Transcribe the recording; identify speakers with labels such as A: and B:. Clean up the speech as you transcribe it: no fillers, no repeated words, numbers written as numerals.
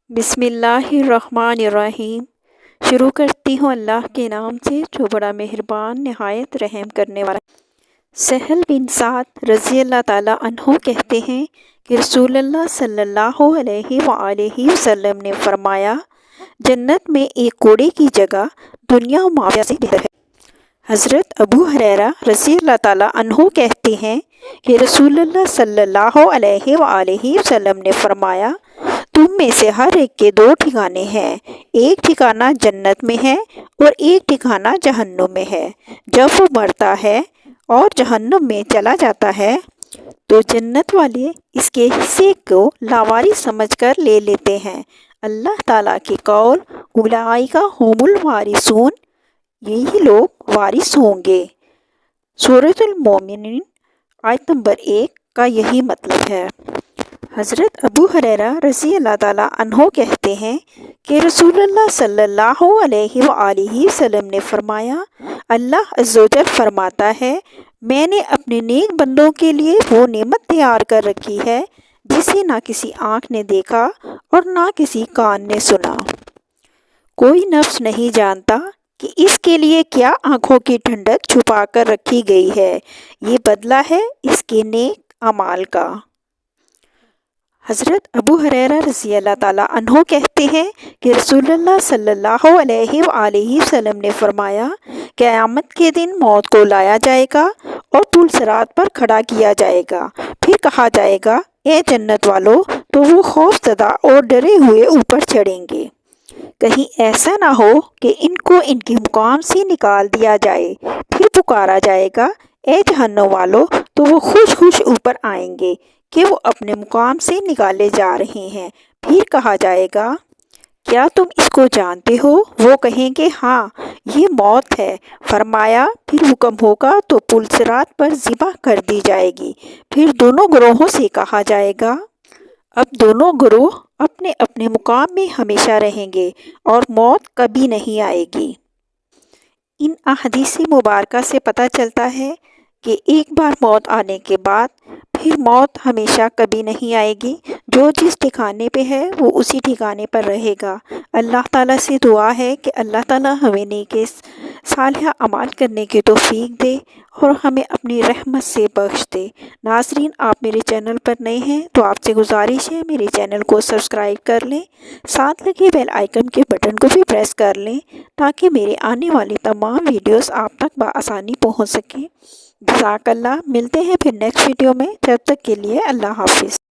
A: بسم اللہ الرحمن الرحیم۔ شروع کرتی ہوں اللہ کے نام سے جو بڑا مہربان نہایت رحم کرنے والا۔ سہل بن سعد رضی اللہ تعالیٰ عنہ کہتے ہیں کہ رسول اللہ صلی اللہ علیہ وآلہ وسلم نے فرمایا، جنت میں ایک کوڑے کی جگہ دنیا و ما فیہا سے بہتر ہے۔ حضرت ابو ہریرہ رضی اللہ تعالیٰ عنہ کہتے ہیں کہ رسول اللہ صلی اللہ علیہ وآلہ وسلم نے فرمایا، تم میں سے ہر ایک کے دو ٹھکانے ہیں، ایک ٹھکانہ جنت میں ہے اور ایک ٹھکانہ جہنم میں ہے۔ جب وہ مرتا ہے اور جہنم میں چلا جاتا ہے تو جنت والے اس کے حصے کو لاوارث سمجھ کر لے لیتے ہیں۔ اللہ تعالیٰ کے قول اولئک ھم الوارثون، یہی لوگ وارث ہوں گے۔ سورۃ المومنون آیت نمبر 1 کا یہی مطلب ہے۔ حضرت ابو ہریرہ رضی اللہ تعالیٰ عنہ کہتے ہیں کہ رسول اللہ صلی اللہ علیہ وآلہ وسلم نے فرمایا، اللہ عز و جل فرماتا ہے، میں نے اپنے نیک بندوں کے لیے وہ نعمت تیار کر رکھی ہے جسے نہ کسی آنکھ نے دیکھا اور نہ کسی کان نے سنا۔ کوئی نفس نہیں جانتا کہ اس کے لیے کیا آنکھوں کی ٹھنڈک چھپا کر رکھی گئی ہے، یہ بدلہ ہے اس کے نیک اعمال کا۔ حضرت ابو ہریرہ رضی اللہ تعالیٰ عنہ کہتے ہیں کہ رسول اللہ صلی اللہ علیہ وآلہ وسلم نے فرمایا، قیامت کے دن موت کو لایا جائے گا اور پل صراط پر کھڑا کیا جائے گا، پھر کہا جائے گا، اے جنت والو، تو وہ خوف زدہ اور ڈرے ہوئے اوپر چڑھیں گے، کہیں ایسا نہ ہو کہ ان کو ان کے مقام سے نکال دیا جائے۔ پھر پکارا جائے گا، اے جہنم والو، تو وہ خوش خوش اوپر آئیں گے کہ وہ اپنے مقام سے نکالے جا رہے ہیں۔ پھر کہا جائے گا، کیا تم اس کو جانتے ہو؟ وہ کہیں گے، ہاں، یہ موت ہے۔ فرمایا، پھر حکم ہوگا تو پل صراط پر ذبح کر دی جائے گی۔ پھر دونوں گروہوں سے کہا جائے گا، اب دونوں گروہ اپنے اپنے مقام میں ہمیشہ رہیں گے اور موت کبھی نہیں آئے گی۔ ان احادیث مبارکہ سے پتہ چلتا ہے کہ ایک بار موت آنے کے بعد پھر موت ہمیشہ کبھی نہیں آئے گی۔ جو جس ٹھکانے پہ ہے وہ اسی ٹھکانے پر رہے گا۔ اللہ تعالیٰ سے دعا ہے کہ اللہ تعالیٰ ہمیں نیک صالحہ اعمال کرنے کی توفیق دے اور ہمیں اپنی رحمت سے بخش دے۔ ناظرین، آپ میرے چینل پر نئے ہیں تو آپ سے گزارش ہے میرے چینل کو سبسکرائب کر لیں، ساتھ لگے بیل آئیکن کے بٹن کو بھی پریس کر لیں تاکہ میرے آنے والی تمام ویڈیوز آپ تک بآسانی پہنچ سکیں۔ جزاک اللہ۔ ملتے ہیں پھر نیکسٹ ویڈیو میں، جب تک کے لیے اللہ حافظ۔